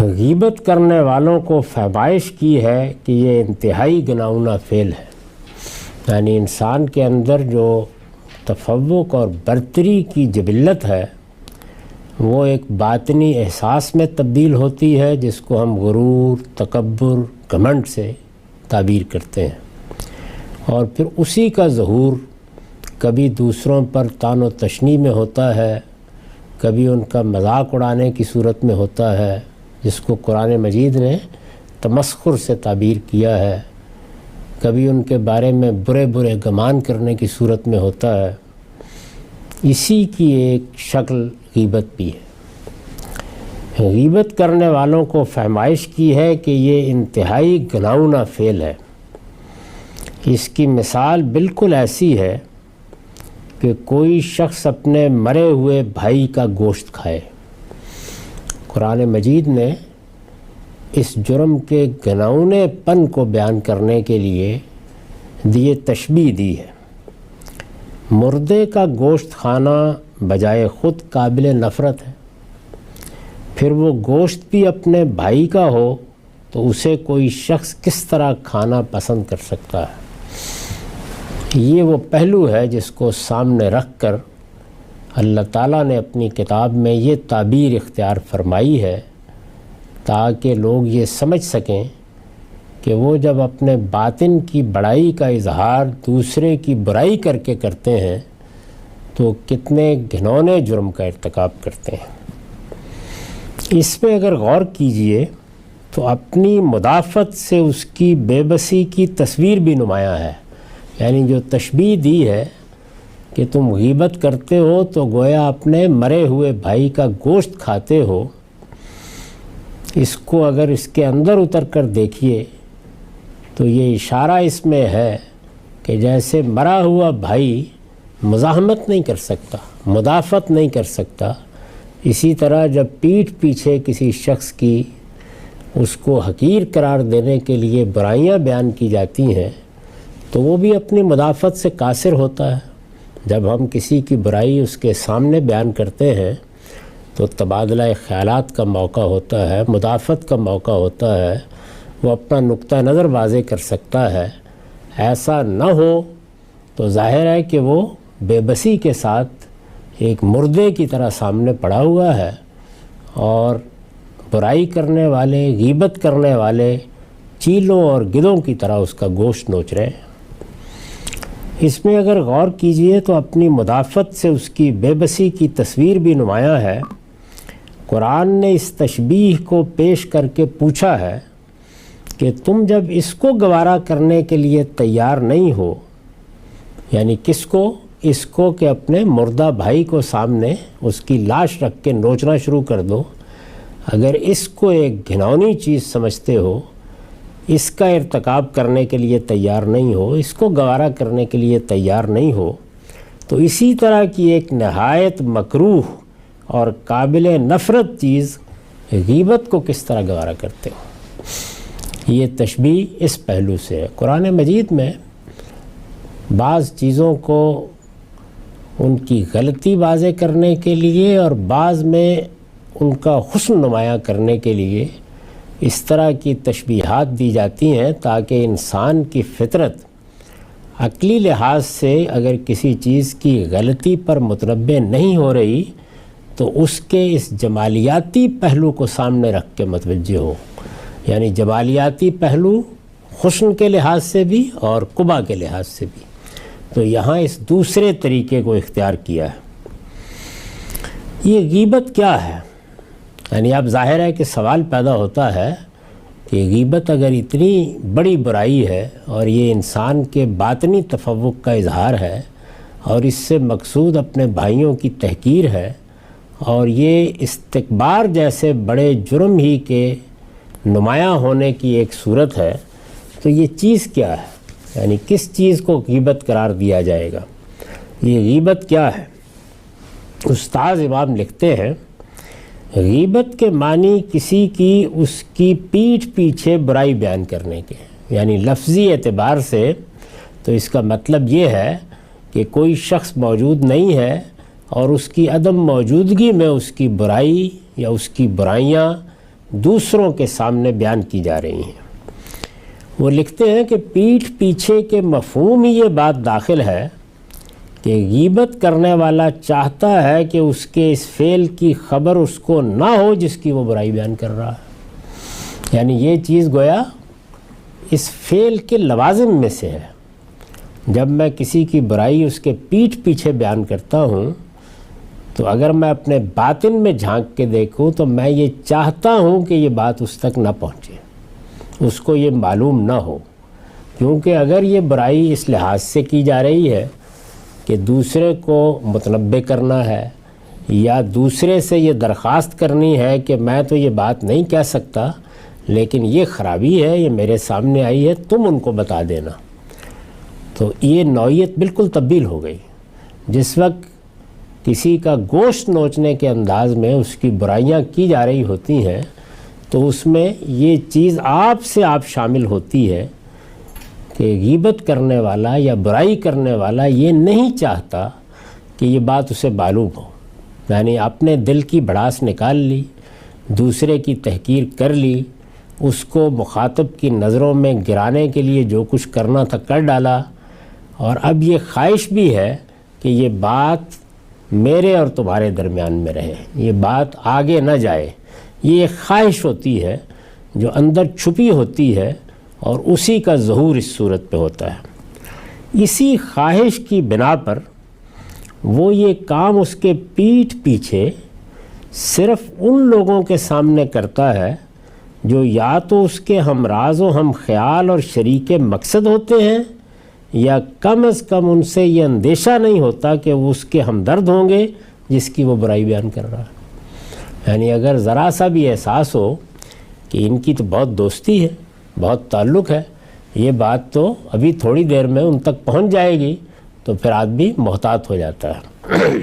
غیبت کرنے والوں کو فحمائش کی ہے کہ یہ انتہائی گناؤنا فعل ہے، یعنی انسان کے اندر جو تفوق اور برتری کی جبلت ہے وہ ایک باطنی احساس میں تبدیل ہوتی ہے، جس کو ہم غرور، تکبر، گھمنڈ سے تعبیر کرتے ہیں، اور پھر اسی کا ظہور کبھی دوسروں پر طعن و تشنیع میں ہوتا ہے، کبھی ان کا مذاق اڑانے کی صورت میں ہوتا ہے، جس کو قرآن مجید نے تمسخر سے تعبیر کیا ہے، کبھی ان کے بارے میں برے برے گمان کرنے کی صورت میں ہوتا ہے۔ اسی کی ایک شکل غیبت بھی ہے۔ غیبت کرنے والوں کو فحمائش کی ہے کہ یہ انتہائی گناؤنا فعل ہے۔ اس کی مثال بالکل ایسی ہے کہ کوئی شخص اپنے مرے ہوئے بھائی کا گوشت کھائے۔ قرآن مجید نے اس جرم کے گناؤنے پن کو بیان کرنے کے لیے یہ تشبیہ دی ہے۔ مردے کا گوشت کھانا بجائے خود قابل نفرت ہے، پھر وہ گوشت بھی اپنے بھائی کا ہو تو اسے کوئی شخص کس طرح کھانا پسند کر سکتا ہے؟ یہ وہ پہلو ہے جس کو سامنے رکھ کر اللہ تعالیٰ نے اپنی کتاب میں یہ تعبیر اختیار فرمائی ہے تاکہ لوگ یہ سمجھ سکیں کہ وہ جب اپنے باطن کی بڑائی کا اظہار دوسرے کی برائی کر کے کرتے ہیں تو کتنے گھنونے جرم کا ارتکاب کرتے ہیں۔ اس پہ اگر غور کیجئے تو اپنی مدافعت سے اس کی بے بسی کی تصویر بھی نمایاں ہے، یعنی جو تشبیہ دی ہے کہ تم غیبت کرتے ہو تو گویا اپنے مرے ہوئے بھائی کا گوشت کھاتے ہو، اس کو اگر اس کے اندر اتر کر دیکھیے تو یہ اشارہ اس میں ہے کہ جیسے مرا ہوا بھائی مزاحمت نہیں کر سکتا، مدافعت نہیں کر سکتا، اسی طرح جب پیٹھ پیچھے کسی شخص کی اس کو حقیر قرار دینے کے لیے برائیاں بیان کی جاتی ہیں تو وہ بھی اپنی مدافعت سے قاصر ہوتا ہے۔ جب ہم کسی کی برائی اس کے سامنے بیان کرتے ہیں تو تبادلہ خیالات کا موقع ہوتا ہے، مدافعت کا موقع ہوتا ہے، وہ اپنا نقطہ نظر واضح کر سکتا ہے۔ ایسا نہ ہو تو ظاہر ہے کہ وہ بے بسی کے ساتھ ایک مردے کی طرح سامنے پڑا ہوا ہے اور برائی کرنے والے، غیبت کرنے والے چیلوں اور گدھوں کی طرح اس کا گوشت نوچ رہے ہیں۔ اس میں اگر غور کیجئے تو اپنی مدافعت سے اس کی بے بسی کی تصویر بھی نمایاں ہے۔ قرآن نے اس تشبیہ کو پیش کر کے پوچھا ہے کہ تم جب اس کو گوارا کرنے کے لیے تیار نہیں ہو، یعنی کس کو؟ اس کو کہ اپنے مردہ بھائی کو سامنے اس کی لاش رکھ کے نوچنا شروع کر دو، اگر اس کو ایک گھناؤنی چیز سمجھتے ہو، اس کا ارتکاب کرنے کے لیے تیار نہیں ہو، اس کو گوارا کرنے کے لیے تیار نہیں ہو، تو اسی طرح کی ایک نہایت مکروہ اور قابل نفرت چیز غیبت کو کس طرح گوارا کرتے ہو؟ یہ تشبیہ اس پہلو سے ہے۔ قرآن مجید میں بعض چیزوں کو ان کی غلطی واضح کرنے کے لیے اور بعض میں ان کا حسن نمایاں کرنے کے لیے اس طرح کی تشبیہات دی جاتی ہیں تاکہ انسان کی فطرت عقلی لحاظ سے اگر کسی چیز کی غلطی پر متنبہ نہیں ہو رہی تو اس کے اس جمالیاتی پہلو کو سامنے رکھ کے متوجہ ہو، یعنی جمالیاتی پہلو حسن کے لحاظ سے بھی اور قبح کے لحاظ سے بھی۔ تو یہاں اس دوسرے طریقے کو اختیار کیا ہے۔ یہ غیبت کیا ہے؟ یعنی اب ظاہر ہے کہ سوال پیدا ہوتا ہے کہ غیبت اگر اتنی بڑی برائی ہے اور یہ انسان کے باطنی تفوق کا اظہار ہے اور اس سے مقصود اپنے بھائیوں کی تحقیر ہے اور یہ استکبار جیسے بڑے جرم ہی کے نمایاں ہونے کی ایک صورت ہے، تو یہ چیز کیا ہے؟ یعنی کس چیز کو غیبت قرار دیا جائے گا؟ یہ غیبت کیا ہے؟ استاذ امام لکھتے ہیں، غیبت کے معنی کسی کی اس کی پیٹھ پیچھے برائی بیان کرنے کے، یعنی لفظی اعتبار سے تو اس کا مطلب یہ ہے کہ کوئی شخص موجود نہیں ہے اور اس کی عدم موجودگی میں اس کی برائی یا اس کی برائیاں دوسروں کے سامنے بیان کی جا رہی ہیں۔ وہ لکھتے ہیں کہ پیٹھ پیچھے کے مفہوم ہی یہ بات داخل ہے کہ غیبت کرنے والا چاہتا ہے کہ اس کے اس فعل کی خبر اس کو نہ ہو جس کی وہ برائی بیان کر رہا ہے۔ یعنی یہ چیز گویا اس فعل کے لوازم میں سے ہے۔ جب میں کسی کی برائی اس کے پیٹھ پیچھے بیان کرتا ہوں تو اگر میں اپنے باطن میں جھانک کے دیکھوں تو میں یہ چاہتا ہوں کہ یہ بات اس تک نہ پہنچے، اس کو یہ معلوم نہ ہو، کیونکہ اگر یہ برائی اس لحاظ سے کی جا رہی ہے کہ دوسرے کو متنبہ کرنا ہے یا دوسرے سے یہ درخواست کرنی ہے کہ میں تو یہ بات نہیں کہہ سکتا لیکن یہ خرابی ہے، یہ میرے سامنے آئی ہے، تم ان کو بتا دینا، تو یہ نوعیت بالکل تبدیل ہو گئی۔ جس وقت کسی کا گوشت نوچنے کے انداز میں اس کی برائیاں کی جا رہی ہوتی ہیں تو اس میں یہ چیز آپ سے آپ شامل ہوتی ہے کہ غیبت کرنے والا یا برائی کرنے والا یہ نہیں چاہتا کہ یہ بات اسے معلوم ہو، یعنی اپنے دل کی بھڑاس نکال لی، دوسرے کی تحقیر کر لی، اس کو مخاطب کی نظروں میں گرانے کے لیے جو کچھ کرنا تھا کر ڈالا، اور اب یہ خواہش بھی ہے کہ یہ بات میرے اور تمہارے درمیان میں رہے، یہ بات آگے نہ جائے۔ یہ ایک خواہش ہوتی ہے جو اندر چھپی ہوتی ہے اور اسی کا ظہور اس صورت پہ ہوتا ہے۔ اسی خواہش کی بنا پر وہ یہ کام اس کے پیٹھ پیچھے صرف ان لوگوں کے سامنے کرتا ہے جو یا تو اس کے ہمراز و ہم خیال اور شریک مقصد ہوتے ہیں یا کم از کم ان سے یہ اندیشہ نہیں ہوتا کہ وہ اس کے ہمدرد ہوں گے جس کی وہ برائی بیان کر رہا ہے۔ یعنی اگر ذرا سا بھی احساس ہو کہ ان کی تو بہت دوستی ہے، بہت تعلق ہے، یہ بات تو ابھی تھوڑی دیر میں ان تک پہنچ جائے گی، تو پھر آدمی محتاط ہو جاتا ہے۔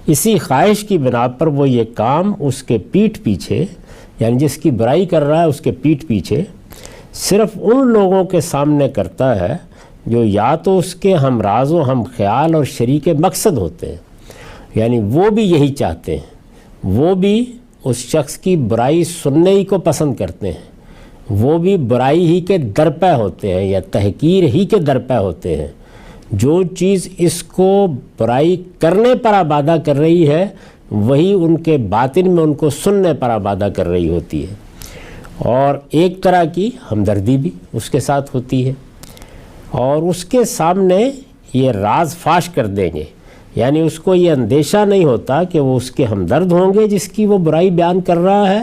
اسی خواہش کی بنا پر وہ یہ کام اس کے پیٹھ پیچھے، یعنی جس کی برائی کر رہا ہے اس کے پیٹھ پیچھے صرف ان لوگوں کے سامنے کرتا ہے جو یا تو اس کے ہمراز و ہم خیال اور شریک مقصد ہوتے ہیں، یعنی وہ بھی یہی چاہتے ہیں، وہ بھی اس شخص کی برائی سننے ہی کو پسند کرتے ہیں، وہ بھی برائی ہی کے درپے ہوتے ہیں یا تحقیر ہی کے درپے ہوتے ہیں۔ جو چیز اس کو برائی کرنے پر آبادہ کر رہی ہے وہی ان کے باطن میں ان کو سننے پر آبادہ کر رہی ہوتی ہے، اور ایک طرح کی ہمدردی بھی اس کے ساتھ ہوتی ہے، اور اس کے سامنے یہ راز فاش کر دیں گے، یعنی اس کو یہ اندیشہ نہیں ہوتا کہ وہ اس کے ہمدرد ہوں گے جس کی وہ برائی بیان کر رہا ہے،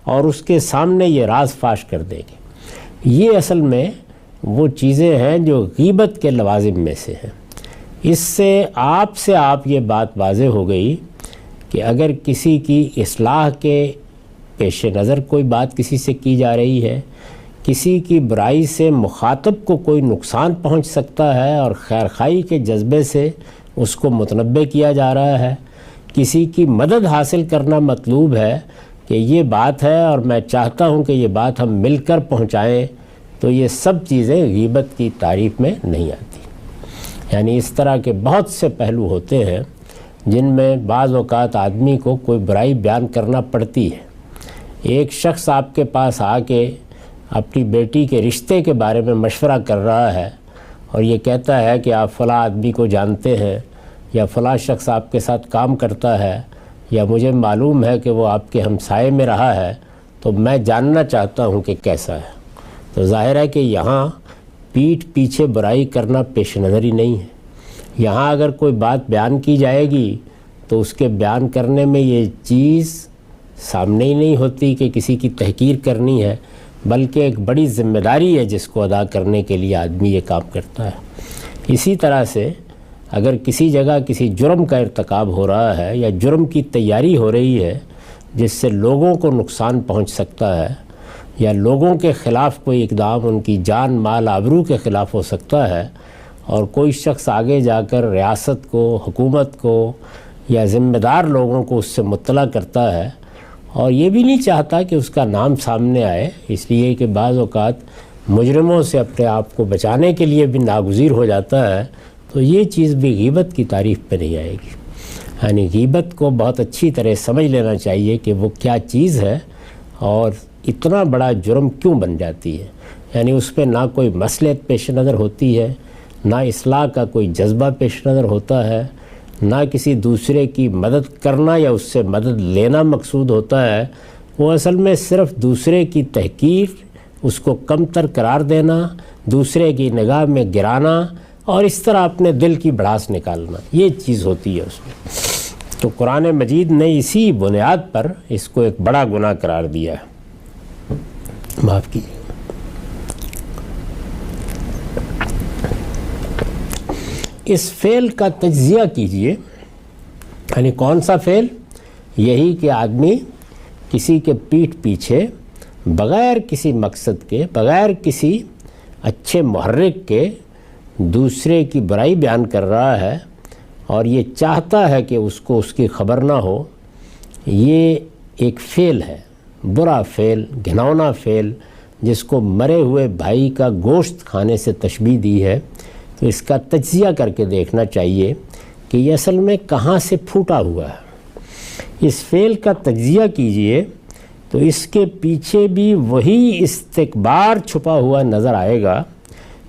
اور اس کے سامنے یہ راز فاش کر دیں گے۔ یہ اصل میں وہ چیزیں ہیں جو غیبت کے لوازم میں سے ہیں۔ اس سے آپ یہ بات واضح ہو گئی کہ اگر کسی کی اصلاح کے پیش نظر کوئی بات کسی سے کی جا رہی ہے، کسی کی برائی سے مخاطب کو کوئی نقصان پہنچ سکتا ہے اور خیر خواہی کے جذبے سے اس کو متنبہ کیا جا رہا ہے، کسی کی مدد حاصل کرنا مطلوب ہے کہ یہ بات ہے اور میں چاہتا ہوں کہ یہ بات ہم مل کر پہنچائیں، تو یہ سب چیزیں غیبت کی تعریف میں نہیں آتی۔ یعنی اس طرح کے بہت سے پہلو ہوتے ہیں جن میں بعض اوقات آدمی کو کوئی برائی بیان کرنا پڑتی ہے۔ ایک شخص آپ کے پاس آ کے اپنی بیٹی کے رشتے کے بارے میں مشورہ کر رہا ہے اور یہ کہتا ہے کہ آپ فلاں آدمی کو جانتے ہیں یا فلاں شخص آپ کے ساتھ کام کرتا ہے یا مجھے معلوم ہے کہ وہ آپ کے ہمسائے میں رہا ہے، تو میں جاننا چاہتا ہوں کہ کیسا ہے۔ تو ظاہر ہے کہ یہاں پیٹھ پیچھے برائی کرنا پیش نظر ہی نہیں ہے۔ یہاں اگر کوئی بات بیان کی جائے گی تو اس کے بیان کرنے میں یہ چیز سامنے ہی نہیں ہوتی کہ کسی کی تحقیر کرنی ہے، بلکہ ایک بڑی ذمہ داری ہے جس کو ادا کرنے کے لیے آدمی یہ کام کرتا ہے۔ اسی طرح سے اگر کسی جگہ کسی جرم کا ارتکاب ہو رہا ہے یا جرم کی تیاری ہو رہی ہے جس سے لوگوں کو نقصان پہنچ سکتا ہے یا لوگوں کے خلاف کوئی اقدام ان کی جان مال آبرو کے خلاف ہو سکتا ہے، اور کوئی شخص آگے جا کر ریاست کو، حکومت کو یا ذمہ دار لوگوں کو اس سے مطلع کرتا ہے اور یہ بھی نہیں چاہتا کہ اس کا نام سامنے آئے، اس لیے کہ بعض اوقات مجرموں سے اپنے آپ کو بچانے کے لیے بھی ناگزیر ہو جاتا ہے، تو یہ چیز بھی غیبت کی تعریف پہ نہیں آئے گی۔ یعنی غیبت کو بہت اچھی طرح سمجھ لینا چاہیے کہ وہ کیا چیز ہے اور اتنا بڑا جرم کیوں بن جاتی ہے؟ یعنی اس پہ نہ کوئی مصلحت پیش نظر ہوتی ہے، نہ اصلاح کا کوئی جذبہ پیش نظر ہوتا ہے، نہ کسی دوسرے کی مدد کرنا یا اس سے مدد لینا مقصود ہوتا ہے۔ وہ اصل میں صرف دوسرے کی تحقیر، اس کو کم تر قرار دینا، دوسرے کی نگاہ میں گرانا اور اس طرح اپنے دل کی بڑھاس نکالنا، یہ چیز ہوتی ہے اس میں۔ تو قرآن مجید نے اسی بنیاد پر اس کو ایک بڑا گناہ قرار دیا ہے۔ معاف کیجیے۔ اس فعل کا تجزیہ کیجئے، یعنی کون سا فعل؟ یہی کہ آدمی کسی کے پیٹھ پیچھے بغیر کسی مقصد کے، بغیر کسی اچھے محرک کے دوسرے کی برائی بیان کر رہا ہے اور یہ چاہتا ہے کہ اس کو اس کی خبر نہ ہو۔ یہ ایک فعل ہے، برا فعل، گھناؤنا فعل، جس کو مرے ہوئے بھائی کا گوشت کھانے سے تشبیہ دی ہے۔ تو اس کا تجزیہ کر کے دیکھنا چاہیے کہ یہ اصل میں کہاں سے پھوٹا ہوا ہے۔ اس فعل کا تجزیہ کیجئے تو اس کے پیچھے بھی وہی استکبار چھپا ہوا نظر آئے گا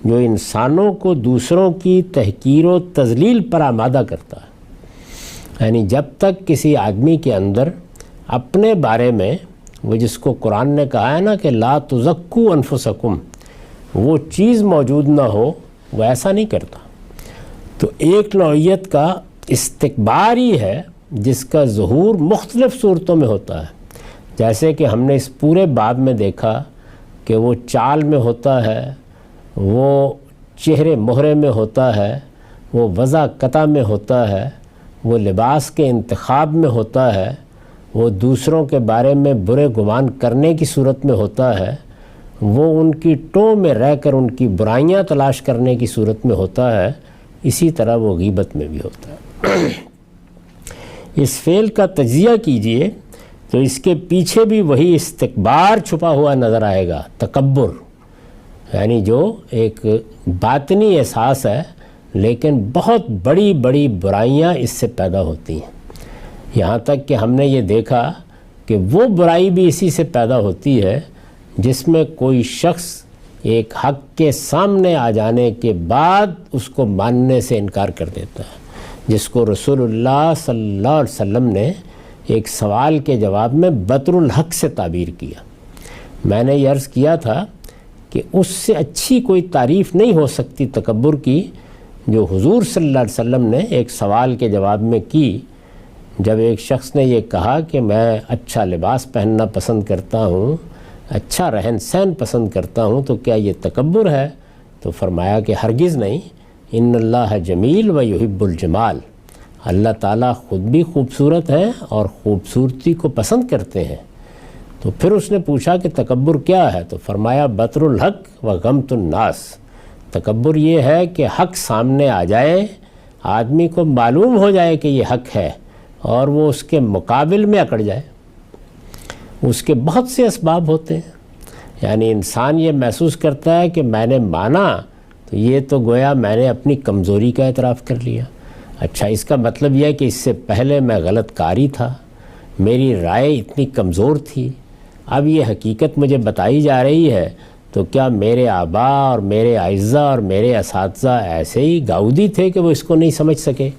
جو انسانوں کو دوسروں کی تحقیر و تذلیل پر آمادہ کرتا ہے۔ یعنی جب تک کسی آدمی کے اندر اپنے بارے میں وہ جس کو قرآن نے کہا ہے نا کہ لا تزکو انفسکم، وہ چیز موجود نہ ہو، وہ ایسا نہیں کرتا۔ تو ایک نوعیت کا استکبار ہی ہے جس کا ظہور مختلف صورتوں میں ہوتا ہے، جیسے کہ ہم نے اس پورے باب میں دیکھا کہ وہ چال میں ہوتا ہے، وہ چہرے مہرے میں ہوتا ہے، وہ وضع قطع میں ہوتا ہے، وہ لباس کے انتخاب میں ہوتا ہے، وہ دوسروں کے بارے میں برے گمان کرنے کی صورت میں ہوتا ہے، وہ ان کی ٹو میں رہ کر ان کی برائیاں تلاش کرنے کی صورت میں ہوتا ہے، اسی طرح وہ غیبت میں بھی ہوتا ہے۔ اس فعل کا تجزیہ کیجئے تو اس کے پیچھے بھی وہی استکبار چھپا ہوا نظر آئے گا، تکبر، یعنی جو ایک باطنی احساس ہے لیکن بہت بڑی بڑی برائیاں اس سے پیدا ہوتی ہیں۔ یہاں تک کہ ہم نے یہ دیکھا کہ وہ برائی بھی اسی سے پیدا ہوتی ہے جس میں کوئی شخص ایک حق کے سامنے آ جانے کے بعد اس کو ماننے سے انکار کر دیتا ہے، جس کو رسول اللہ صلی اللہ علیہ وسلم نے ایک سوال کے جواب میں بطر الحق سے تعبیر کیا۔ میں نے یہ عرض کیا تھا کہ اس سے اچھی کوئی تعریف نہیں ہو سکتی تکبر کی جو حضور صلی اللہ علیہ وسلم نے ایک سوال کے جواب میں کی، جب ایک شخص نے یہ کہا کہ میں اچھا لباس پہننا پسند کرتا ہوں، اچھا رہن سہن پسند کرتا ہوں، تو کیا یہ تکبر ہے؟ تو فرمایا کہ ہرگز نہیں، ان اللہ جمیل و یحب الجمال، اللہ تعالیٰ خود بھی خوبصورت ہیں اور خوبصورتی کو پسند کرتے ہیں۔ تو پھر اس نے پوچھا کہ تکبر کیا ہے؟ تو فرمایا بطر الحق و غمت الناس، تکبر یہ ہے کہ حق سامنے آ جائے، آدمی کو معلوم ہو جائے کہ یہ حق ہے اور وہ اس کے مقابل میں اکڑ جائے۔ اس کے بہت سے اسباب ہوتے ہیں، یعنی انسان یہ محسوس کرتا ہے کہ میں نے مانا تو یہ تو گویا میں نے اپنی کمزوری کا اعتراف کر لیا۔ اچھا، اس کا مطلب یہ ہے کہ اس سے پہلے میں غلط کاری تھا، میری رائے اتنی کمزور تھی، اب یہ حقیقت مجھے بتائی جا رہی ہے، تو کیا میرے آباء اور میرے اعزہ اور میرے اساتذہ ایسے ہی گاؤدی تھے کہ وہ اس کو نہیں سمجھ سکے؟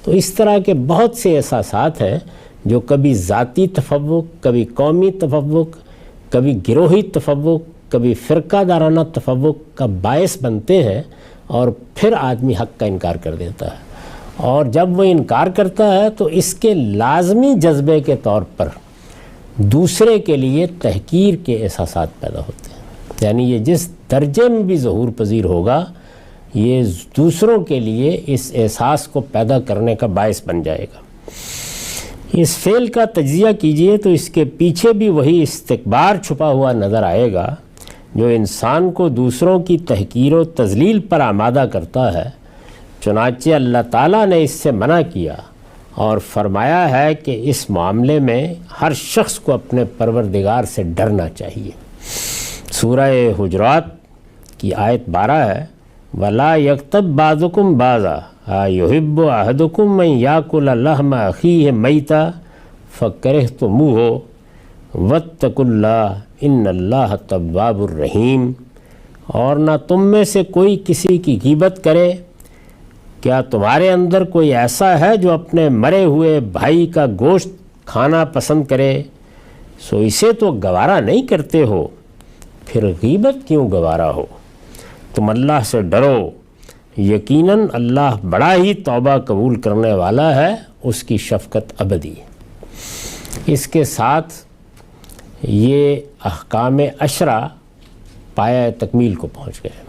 تو اس طرح کے بہت سے احساسات ہیں جو کبھی ذاتی تفوق، کبھی قومی تفوق، کبھی گروہی تفوق، کبھی فرقہ دارانہ تفوق کا باعث بنتے ہیں، اور پھر آدمی حق کا انکار کر دیتا ہے۔ اور جب وہ انکار کرتا ہے تو اس کے لازمی جذبے کے طور پر دوسرے کے لیے تحقیر کے احساسات پیدا ہوتے ہیں، یعنی یہ جس درجے میں بھی ظہور پذیر ہوگا، یہ دوسروں کے لیے اس احساس کو پیدا کرنے کا باعث بن جائے گا۔ اس فعل کا تجزیہ کیجئے تو اس کے پیچھے بھی وہی استکبار چھپا ہوا نظر آئے گا جو انسان کو دوسروں کی تحقیر و تذلیل پر آمادہ کرتا ہے۔ چنانچہ اللہ تعالیٰ نے اس سے منع کیا اور فرمایا ہے کہ اس معاملے میں ہر شخص کو اپنے پروردگار سے ڈرنا چاہیے۔ سورہ حجرات کی آیت 12 ہے، وَلَا يَغْتَبْ بَعْضُكُمْ بَعْضًا يُحِبُّ أَحَدُكُمْ أَن يَأْكُلَ لَحْمَ أَخِيهِ مَيْتًا فَكَرِهْتُمُوهُ واتقوا اللہ ان اللہ تواب الرحیم، اور نہ تم میں سے کوئی کسی کی غیبت کرے۔ کیا تمہارے اندر کوئی ایسا ہے جو اپنے مرے ہوئے بھائی کا گوشت کھانا پسند کرے؟ سو اسے تو گوارا نہیں کرتے ہو، پھر غیبت کیوں گوارا ہو؟ تم اللہ سے ڈرو، یقیناً اللہ بڑا ہی توبہ قبول کرنے والا ہے، اس کی شفقت ابدی ہے۔ اس کے ساتھ یہ احکام عشرہ پایہ تکمیل کو پہنچ گئے۔